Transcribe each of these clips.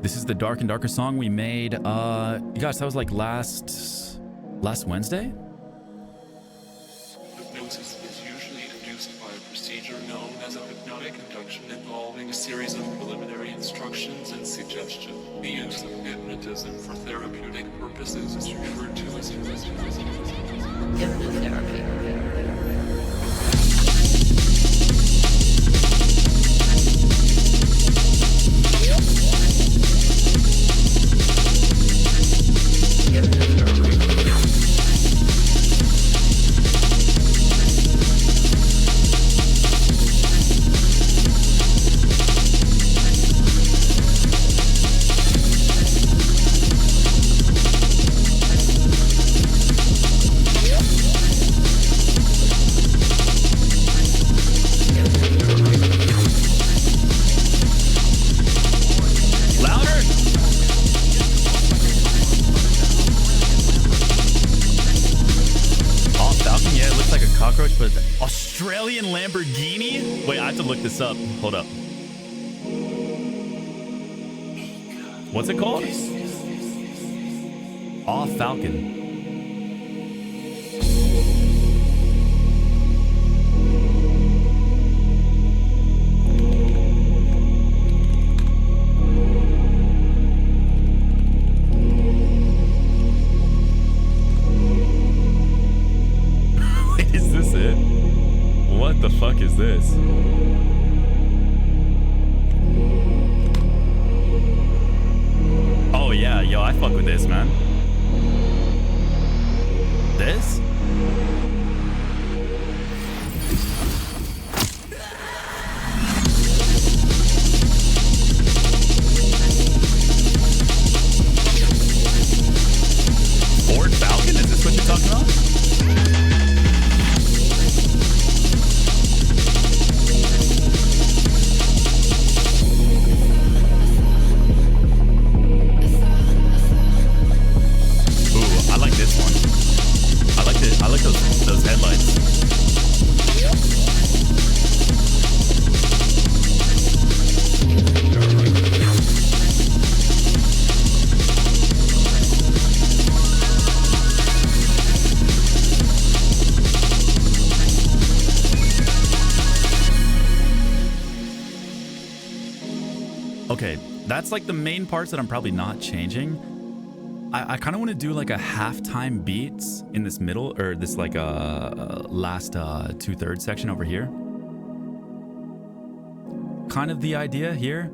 This is the Dark and Darker song we made. Gosh, that was like last Wednesday? Hypnosis is usually induced by a procedure known as a hypnotic induction involving a series of preliminary instructions and suggestion. The use of hypnotism for therapeutic purposes is referred to as hypnotherapy. Australian Lamborghini? Wait, I have to look this up. Hold up. What's it called? Aw, Falcon. What the fuck is this? Oh yeah, yo, I fuck with this, man. This? Ford Falcon? Is this what you're talking about? Those headlights. Okay, that's like the main parts that I'm probably not changing. I kind of want to do like a halftime beats in this middle, or this like last 2/3 section over here. Kind of the idea here,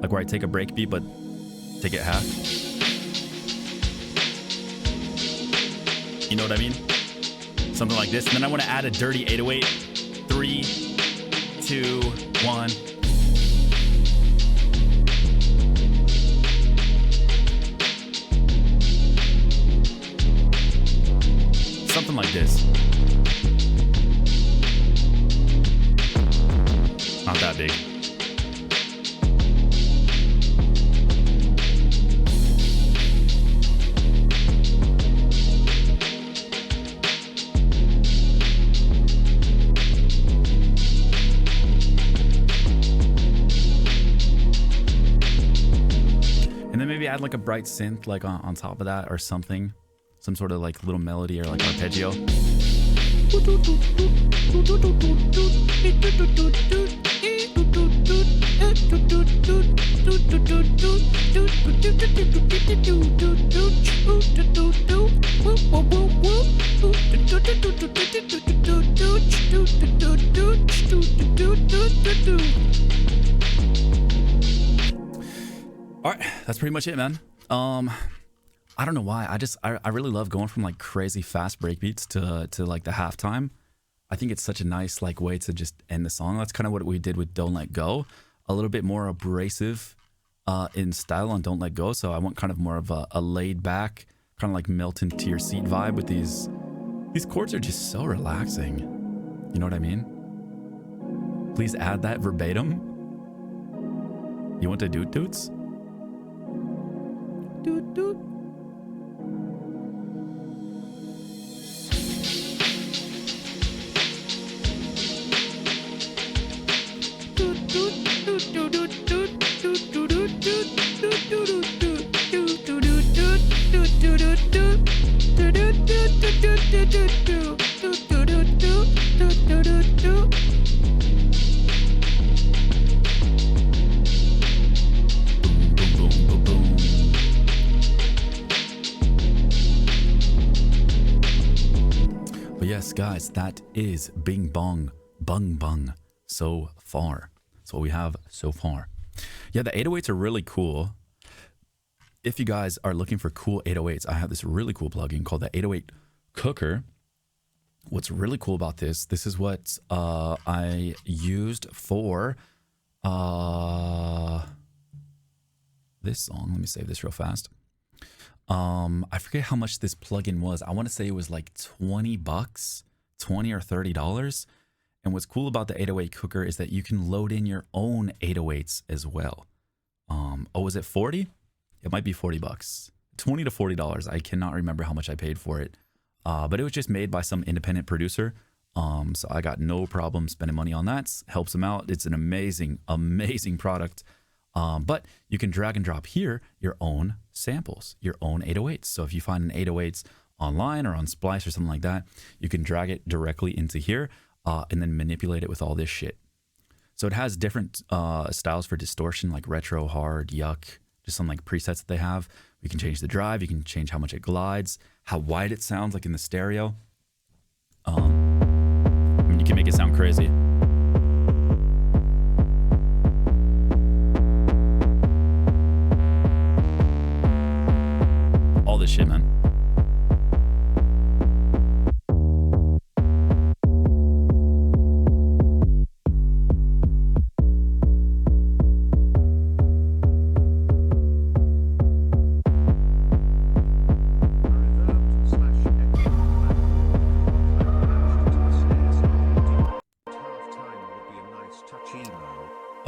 like where I take a break beat but take it half. You know what I mean? Something like this. And then I want to add a dirty 808. 3, 2, 1. Something like this. Not that big. And then maybe add like a bright synth like on top of that or something. Some sort of like little melody or like arpeggio. All right, that's pretty much it, man. I don't know why. I really love going from like crazy fast breakbeats to like the halftime. I think it's such a nice like way to just end the song. That's kind of what we did with Don't Let Go. A little bit more abrasive in style on Don't Let Go. So I want kind of more of a laid back, kind of like melt into your seat vibe with these chords are just so relaxing. You know what I mean? Please add that verbatim. You want the doot doots? Doot doot. Do do do do do do do do do. yes, guys, that is Bing Bong, Bung Bung so far. That's what we have so far. Yeah, the 808s are really cool. If you guys are looking for cool 808s, I have this really cool plugin called the 808 Cooker. What's really cool about this is what I used for this song. Let me save this real fast. I forget how much this plugin was. I want to say it was like $20, $20 or $30. And what's cool about the 808 Cooker is that you can load in your own 808s as well. Oh, was it 40? It might be $40. $20 to $40. I cannot remember how much I paid for it. But it was just made by some independent producer. So I got no problem spending money on that. Helps them out. It's an amazing, amazing product. But you can drag and drop here your own samples, your own 808s. So if you find an 808s online or on Splice or something like that, you can drag it directly into here and then manipulate it with all this shit. So it has different styles for distortion, like retro, hard, yuck, just some like presets that they have. You can change the drive. You can change how much it glides, how wide it sounds like in the stereo. I mean, you can make it sound crazy. All this shit, man.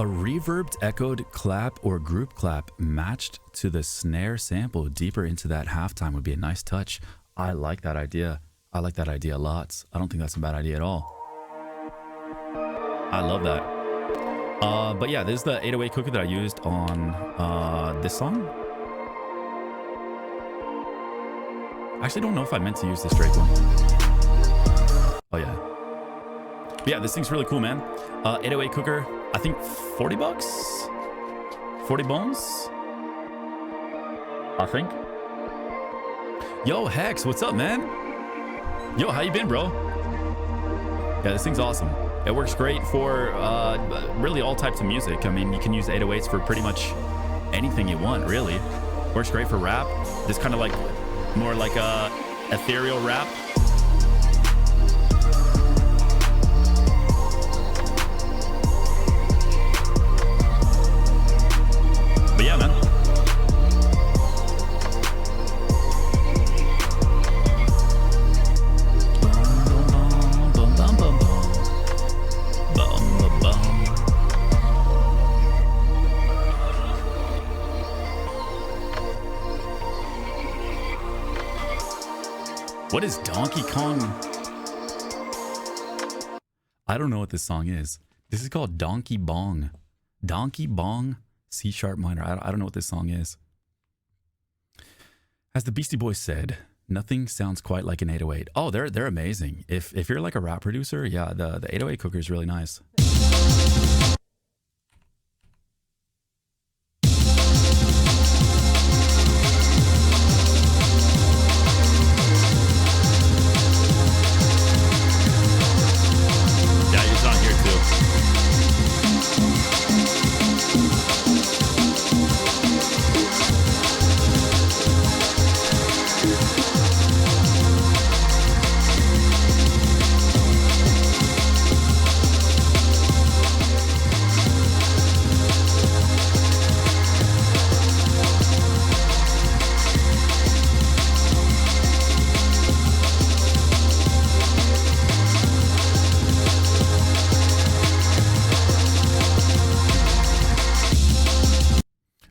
A reverbed, echoed clap or group clap matched to the snare sample deeper into that halftime would be a nice touch. I like that idea. I like that idea a lot. I don't think that's a bad idea at all. I love that. But yeah, this is the 808 Cooker that I used on this song. I actually don't know if I meant to use this Drake one. Oh yeah. But yeah, this thing's really cool, man. 808 Cooker, I think $40? 40 bones? I think. Yo, Hex, what's up, man? Yo, how you been, bro? Yeah, this thing's awesome. It works great for really all types of music. I mean, you can use 808s for pretty much anything you want, really. Works great for rap. This kind of like, more like a ethereal rap. But yeah, man. What is Donkey Kong? I don't know what this song is. This is called Donkey Bong. Donkey Bong, C sharp minor. I don't know what this song is. As the Beastie Boys said, nothing sounds quite like an 808. Oh, they're amazing. If you're like a rap producer, yeah, the 808 Cooker is really nice.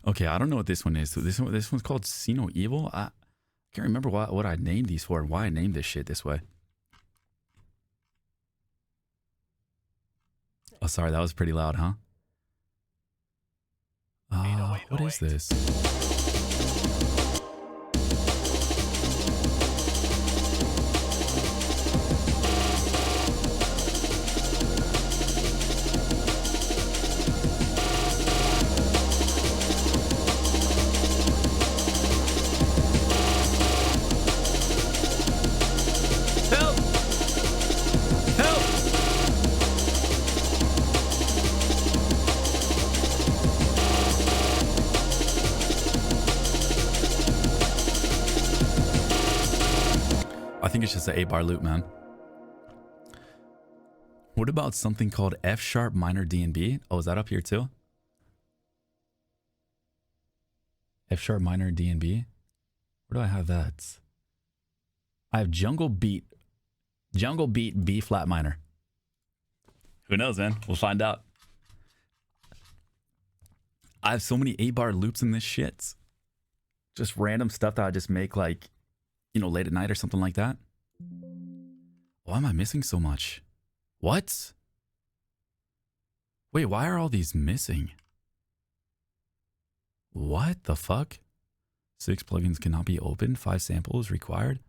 Okay, I don't know what this one is. So this one's called See No Evil. I can't remember what I named these for and why I named this shit this way. Oh, sorry, that was pretty loud, huh? What is this? think it's just an 8-bar loop, man. What about something called F sharp minor D&B? Oh, is that up here too? F sharp minor D&B? Where do I have that? I have jungle beat B flat minor. Who knows, man? We'll find out. I have so many 8-bar loops in this shit. Just random stuff that I just make, like, you know, late at night or something like that. Why am I missing so much? What? Wait, why are all these missing? What the fuck? 6 plugins cannot be opened. 5 samples required.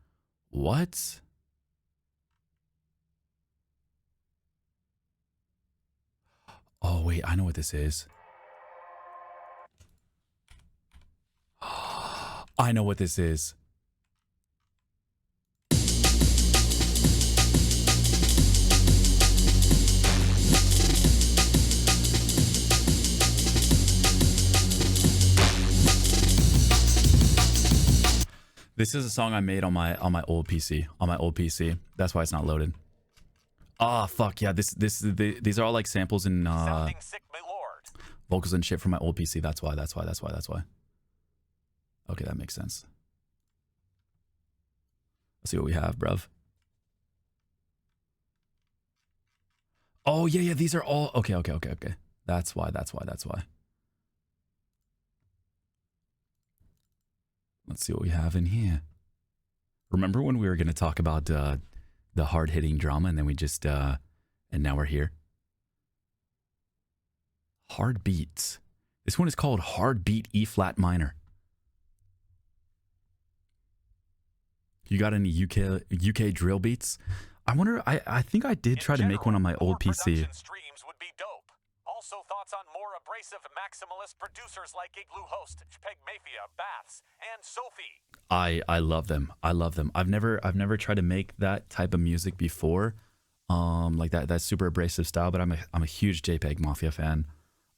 What? Oh, wait, I know what this is. I know what this is. This is a song I made on my old PC. That's why it's not loaded. Ah, fuck yeah! These are all like samples and vocals and shit from my old PC. That's why. Okay, that makes sense. Let's see what we have, bruv. Oh yeah. These are all okay. That's why. Let's see what we have in here. Remember when we were going to talk about the hard-hitting drama, and then we just and now we're here. Hard beats. This one is called Hard Beat E flat minor. You got any UK drill beats? I wonder. I think I did try to make one on my old PC. Streams would be dope. Also, thoughts on more abrasive maximalist producers like Igloo Host, JPEG Mafia, Baths, and Sophie. I love them. I've never tried to make that type of music before, like that super abrasive style. But I'm a huge JPEG Mafia fan.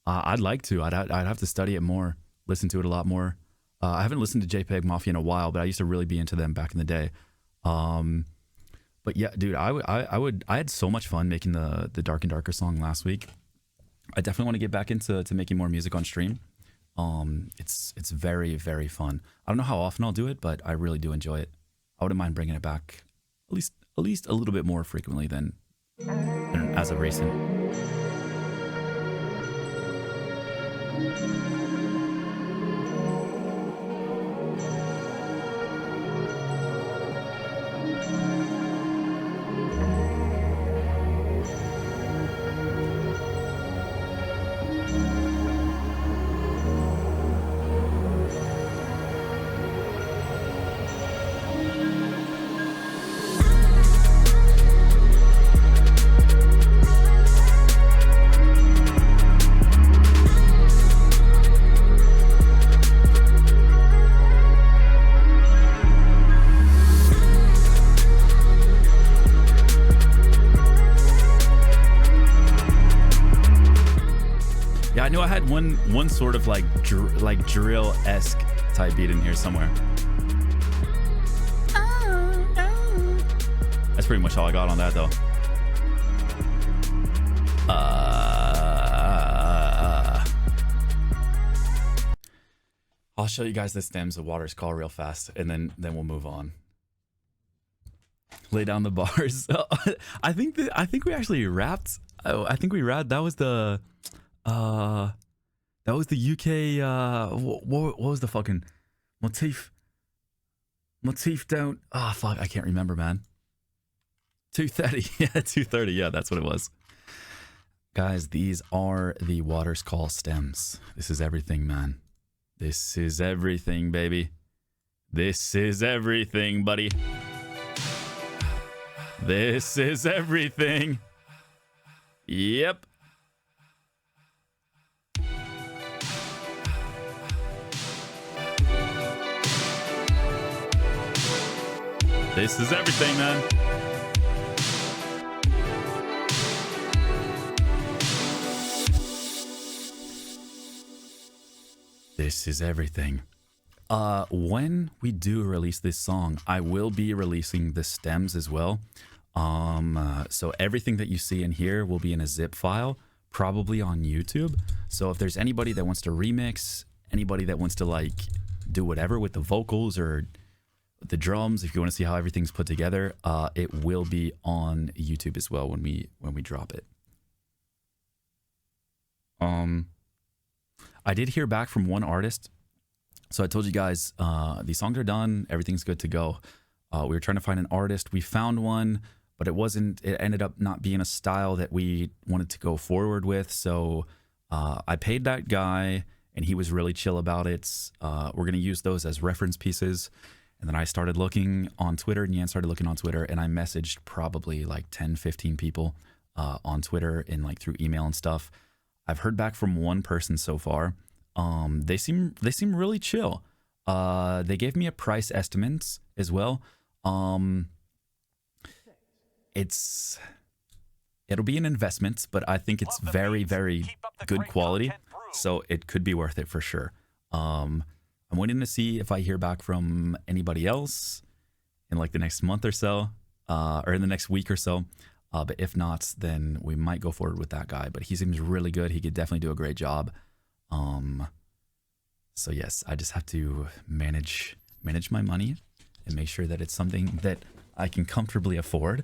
I'd like to. I'd have to study it more, listen to it a lot more. I haven't listened to JPEG Mafia in a while, but I used to really be into them back in the day. But yeah, dude, I had so much fun making the Dark and Darker song last week. I definitely want to get back into making more music on stream. It's very, very fun. I don't know how often I'll do it, but I really do enjoy it. I wouldn't mind bringing it back at least a little bit more frequently than as of recent. One sort of like drill-esque type beat in here somewhere. That's pretty much all I got on that though. I'll show you guys the stems of Water's Call real fast, and then we'll move on. Lay down the bars. I think we actually rapped. I think we rapped. That was the UK. What was the fucking motif? Motif don't. Ah, fuck. I can't remember, man. 230. Yeah, 230. Yeah, that's what it was. Guys, these are the Water's Call stems. This is everything, man. This is everything, baby. This is everything, buddy. This is everything. Yep. This is everything, man. This is everything. When we do release this song, I will be releasing the stems as well. So everything that you see in here will be in a zip file, probably on YouTube. So if there's anybody that wants to remix, anybody that wants to like do whatever with the vocals or the drums, if you want to see how everything's put together, it will be on YouTube as well when we drop it. I did hear back from one artist. So I told you guys, these songs are done. Everything's good to go. We were trying to find an artist. We found one, but it ended up not being a style that we wanted to go forward with. So I paid that guy and he was really chill about it. We're going to use those as reference pieces. And then I started looking on Twitter, Nyan started looking on Twitter, and I messaged probably like 10, 15 people on Twitter and like through email and stuff. I've heard back from one person so far. They seem really chill. They gave me a price estimate as well. It'll be an investment, but I think it's very, very good quality. So it could be worth it for sure. I'm waiting to see if I hear back from anybody else in like the next month or so, or in the next week or so. But if not, then we might go forward with that guy. But he seems really good. He could definitely do a great job. So yes, I just have to manage my money and make sure that it's something that I can comfortably afford,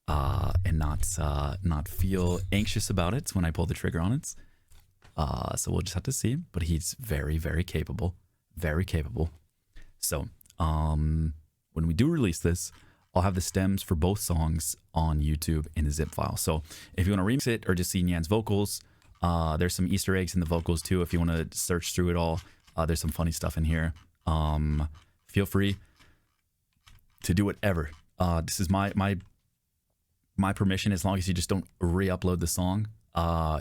and not feel anxious about it when I pull the trigger on it. So we'll just have to see. But he's very, very capable, very capable. So when we do release this, I'll have the stems for both songs on YouTube in a zip file. So if you want to remix it or just see Nyan's vocals, there's some Easter eggs in the vocals too. If you want to search through it all, there's some funny stuff in here. Feel free to do whatever. This is my permission, as long as you just don't re-upload the song.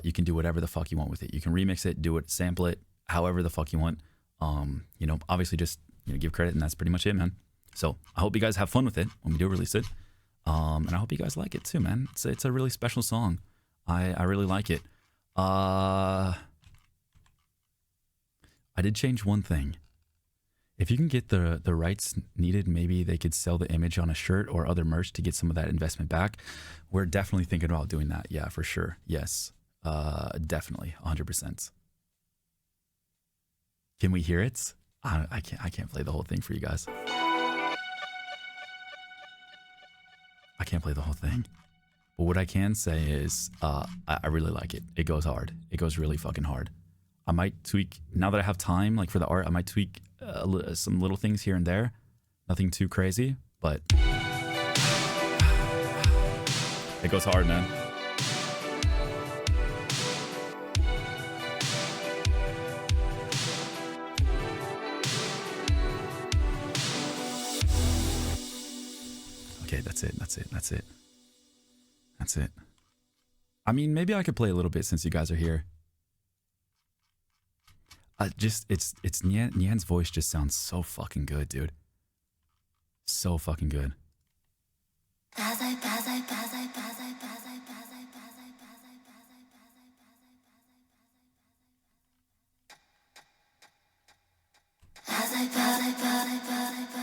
You can do whatever the fuck you want with it. You can remix it, do it, sample it, however the fuck you want. Obviously just give credit, and that's pretty much it, man. So I hope you guys have fun with it when we do release it. And I hope you guys like it too, man. It's a really special song. I really like it. I did change one thing. If you can get the rights needed, maybe they could sell the image on a shirt or other merch to get some of that investment back. We're definitely thinking about doing that. Yeah, for sure. Yes. Definitely 100%. Can we hear it? I can't play the whole thing for you guys. I can't play the whole thing. But what I can say is I really like it. It goes hard. It goes really fucking hard. I might tweak, now that I have time, like for the art, I might tweak some little things here and there. Nothing too crazy, but it goes hard, man. Okay, that's it. I mean, maybe I could play a little bit since you guys are here. It's Nyan's voice just sounds so fucking good, dude. So fucking good.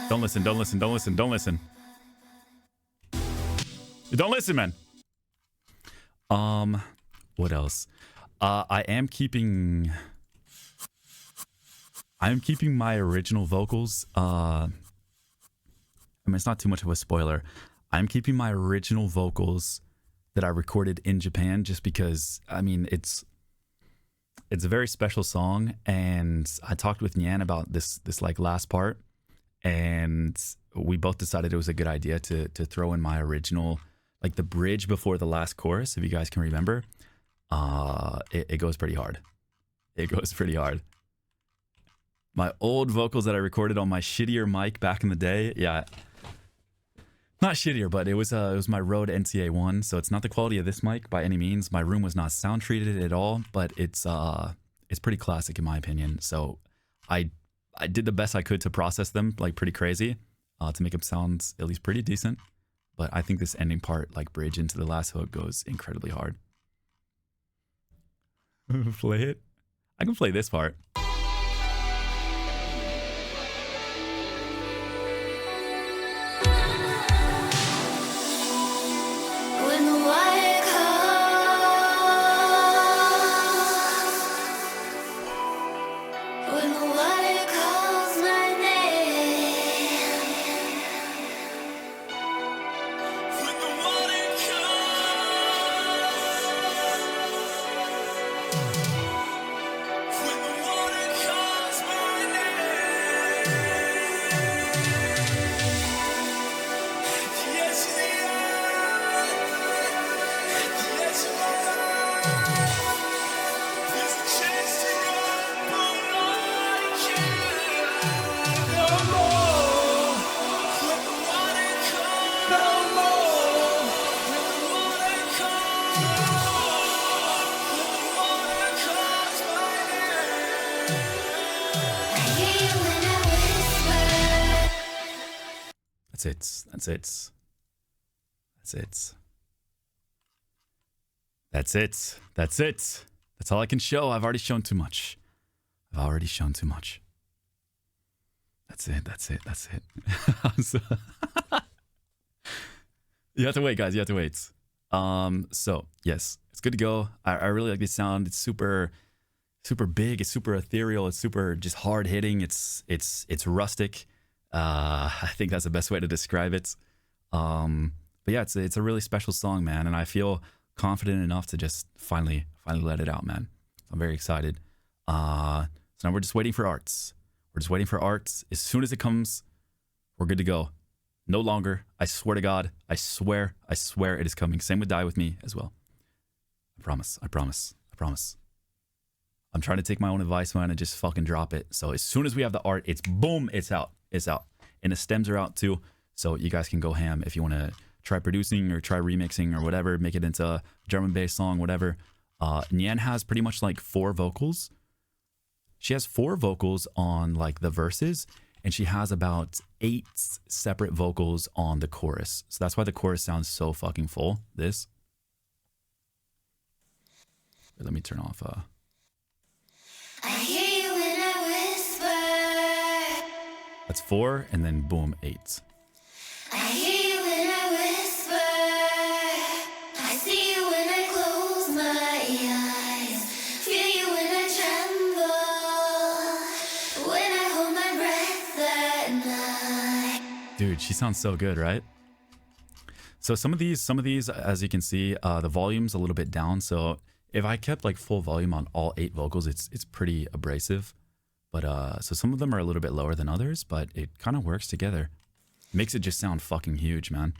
Don't listen. Don't listen, man. What else? I am keeping my original vocals. I mean, it's not too much of a spoiler. I'm keeping my original vocals that I recorded in Japan, just because, I mean, it's a very special song, and I talked with Nyan about this like last part, and we both decided it was a good idea to throw in my original, like the bridge before the last chorus, if you guys can remember. It goes pretty hard. It goes pretty hard. My old vocals that I recorded on my shittier mic back in the day, yeah, not shittier, but it was my Rode NTA1, so it's not the quality of this mic by any means. My room was not sound treated at all, but it's pretty classic in my opinion. So I did the best I could to process them like pretty crazy, to make them sound at least pretty decent. But I think this ending part, like bridge into the last hook, goes incredibly hard. Play it. I can play this part. When the water calls my name. When the water calls my name. Yes, the yes, my life. There's a chance to go, but I can't no more. When the water comes, no more. When the water comes, when the water calls my name. I hear you when I whisper. That's it. That's it. That's it. That's it. That's it. That's all I can show. I've already shown too much. I've already shown too much. That's it. That's it. That's it. So- you have to wait, guys. You have to wait. So yes, it's good to go. I really like this sound. It's super big. It's super ethereal. It's super just hard hitting. It's rustic. I think that's the best way to describe it. But yeah, it's a really special song, man, and I feel confident enough to just finally let it out, man. I'm very excited. So now we're just waiting for arts. We're just waiting for arts. As soon as it comes, we're good to go. No longer. I swear to God. I swear it is coming. Same with Die With Me as well. I promise. I'm trying to take my own advice, man, and just fucking drop it. So as soon as we have the art, it's boom, it's out. It's out. And the stems are out too. So you guys can go ham if you want to try producing or try remixing or whatever, make it into a drum and bass song, whatever. Nyan has pretty much like 4 vocals. She has 4 vocals on like the verses, and she has about 8 separate vocals on the chorus. So that's why the chorus sounds so fucking full. This. Let me turn off. I hear you when I whisper. That's 4, and then boom, 8. I hear you when I whisper. I see you when I close my eyes. Feel you when I tremble. When I hold my breath at night. Dude, she sounds so good, right? So some of these, as you can see, the volume's a little bit down. So if I kept like full volume on all 8 vocals, it's pretty abrasive. But so some of them are a little bit lower than others, but it kind of works together. Makes it just sound fucking huge, man.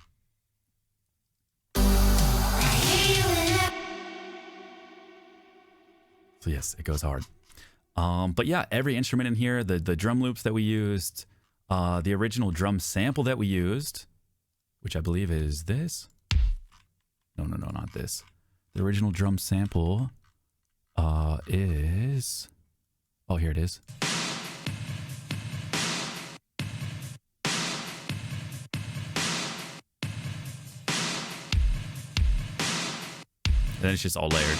So yes, it goes hard. But yeah, every instrument in here, the drum loops that we used, the original drum sample that we used, which I believe is this. No, not this. The original drum sample is... Oh, here it is. And then it's just all layered.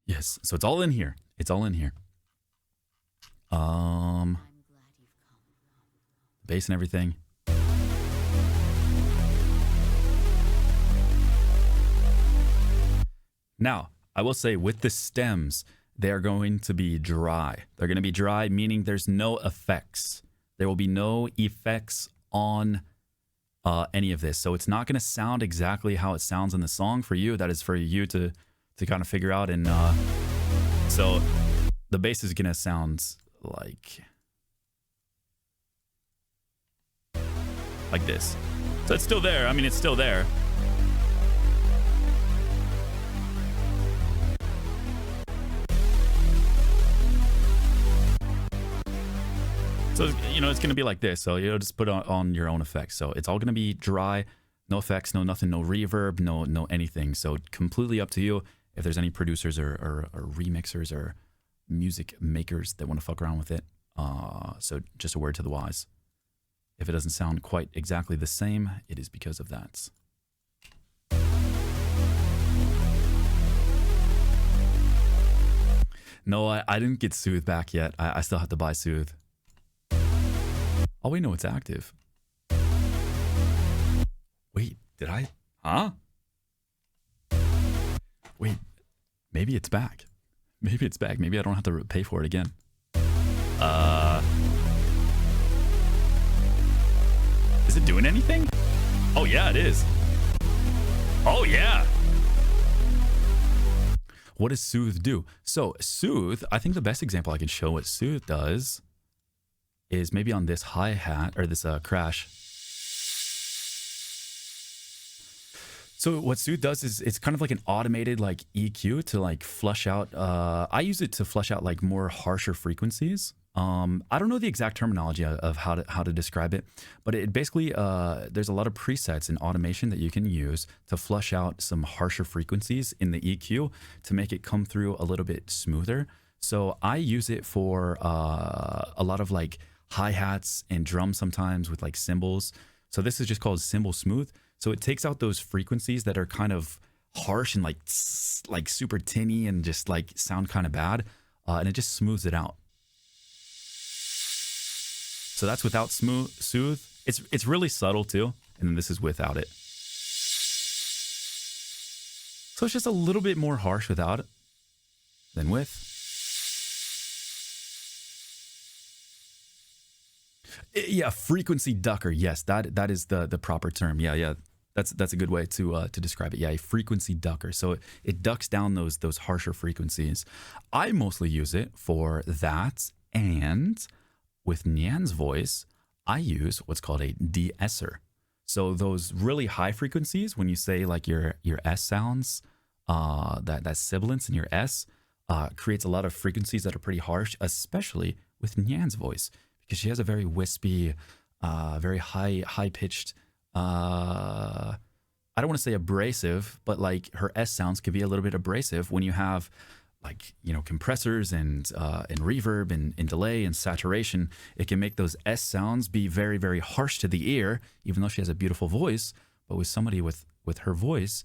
Yes, so it's all in here. It's all in here. Bass and everything. Now, I will say with the stems, they are going to be dry. They're going to be dry, meaning there's no effects. There will be no effects on any of this. So it's not going to sound exactly how it sounds in the song for you. That is for you to kind of figure out. And so the bass is going to sound like this. So it's still there. I mean, it's still there. So, you know, it's going to be like this. So, you know, just put on your own effects. So it's all going to be dry, no effects, no nothing, no reverb, no anything. So completely up to you if there's any producers or remixers or music makers that want to fuck around with it. So just a word to the wise. If it doesn't sound quite exactly the same, it is because of that. No, I didn't get Soothe back yet. I still have to buy Soothe. Oh, we know it's active. Wait, did I? Huh? Wait, maybe it's back. Maybe it's back. Maybe I don't have to pay for it again. Is it doing anything? Oh, yeah, it is. Oh, yeah. What does Soothe do? So Soothe, I think the best example I can show what Soothe does is maybe on this hi-hat or this crash. So what Soothe does is it's kind of like an automated like EQ to like flush out. I use it to flush out like more harsher frequencies. I don't know the exact terminology of how to describe it, but it basically there's a lot of presets and automation that you can use to flush out some harsher frequencies in the EQ to make it come through a little bit smoother. So I use it for a lot of like hi-hats and drums sometimes with like cymbals. So this is just called cymbal smooth. So it takes out those frequencies that are kind of harsh and like super tinny and just like sound kind of bad, and it just smooths it out. So that's without Soothe. It's really subtle too, and then this is without it. So it's just a little bit more harsh without it than with. Yeah, frequency ducker. Yes, that is the proper term. Yeah. That's a good way to describe it. Yeah, a frequency ducker. So it ducks down those harsher frequencies. I mostly use it for that, and with Nyan's voice, I use what's called a De-esser. So those really high frequencies, when you say like your S sounds, that sibilance in your S creates a lot of frequencies that are pretty harsh, especially with Nyan's voice, because she has a very wispy, very high pitched. I don't want to say abrasive, but like her S sounds can be a little bit abrasive when you have like, you know, compressors and reverb and delay and saturation. It can make those S sounds be very, very harsh to the ear, even though she has a beautiful voice. But with somebody with her voice,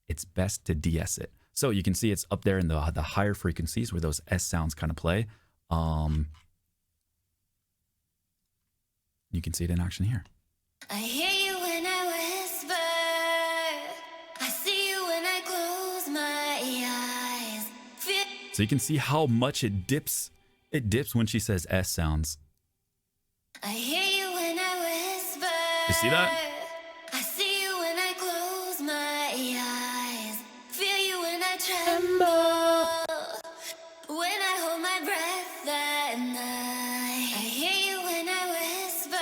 it's best to de-ess it. So you can see it's up there in the higher frequencies where those S sounds kind of play. You can see it in action here. I hear you when I whisper. I see you when I close my eyes. So you can see how much it dips. It dips when she says S sounds. I hear you when I whisper. You see that? I see you when I close my eyes. Feel you when I tremble. When I hold my breath at night. I hear you when I whisper.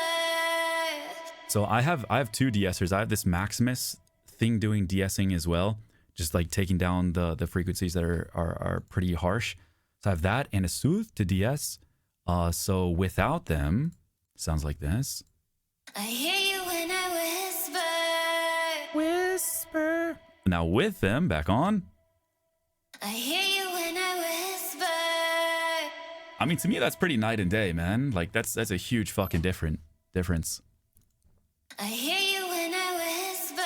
So I have two de-essers. I have this Maximus thing doing de-essing as well, just like taking down the frequencies that are pretty harsh. So I have that and a Soothe to de-ess. So without them, sounds like this. I hear you when I whisper. Now with them, back on. I hear you when I whisper. I mean, to me, that's pretty night and day, man. Like that's a huge fucking difference. I hear you when I whisper.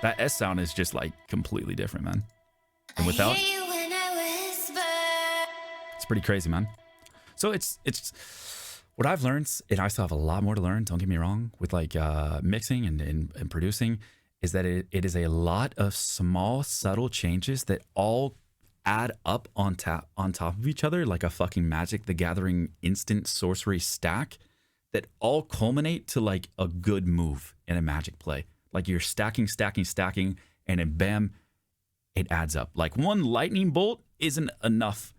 That S sound is just like completely different, man. And I without, hear you when I whisper. it's pretty crazy, man. So it's what I've learned, and I still have a lot more to learn, don't get me wrong, with like mixing and producing, is that it is a lot of small, subtle changes that all add up on top of each other like a fucking Magic the Gathering instant sorcery stack that all culminate to like a good move in a Magic play. Like you're stacking, and then bam, it adds up. Like one lightning bolt isn't enough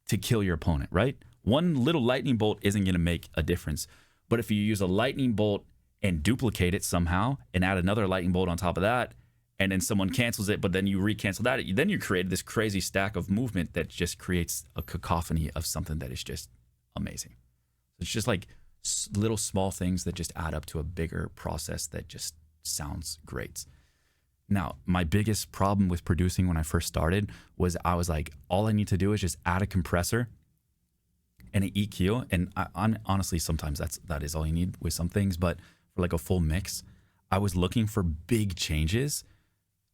to kill your opponent, right? One little lightning bolt isn't going to make a difference. But if you use a lightning bolt and duplicate it somehow and add another lightning bolt on top of that, and then someone cancels it, but then you recancel that, then you create this crazy stack of movement that just creates a cacophony of something that is just amazing. It's just like little small things that just add up to a bigger process that just sounds great. Now, my biggest problem with producing when I first started was I was like, all I need to do is just add a compressor and an EQ, and honestly, sometimes that is all you need with some things, but for like a full mix, I was looking for big changes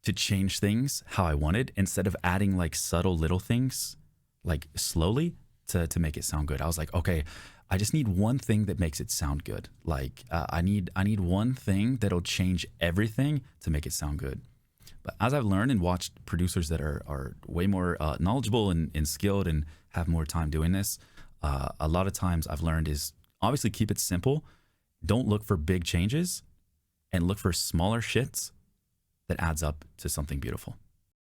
to change things how I wanted instead of adding like subtle little things like slowly to make it sound good. I was like, okay, I just need one thing that makes it sound good. Like I need one thing that'll change everything to make it sound good. But as I've learned and watched producers that are way more knowledgeable and skilled and have more time doing this, a lot of times I've learned is obviously keep it simple. Don't look for big changes and look for smaller shits that adds up to something beautiful.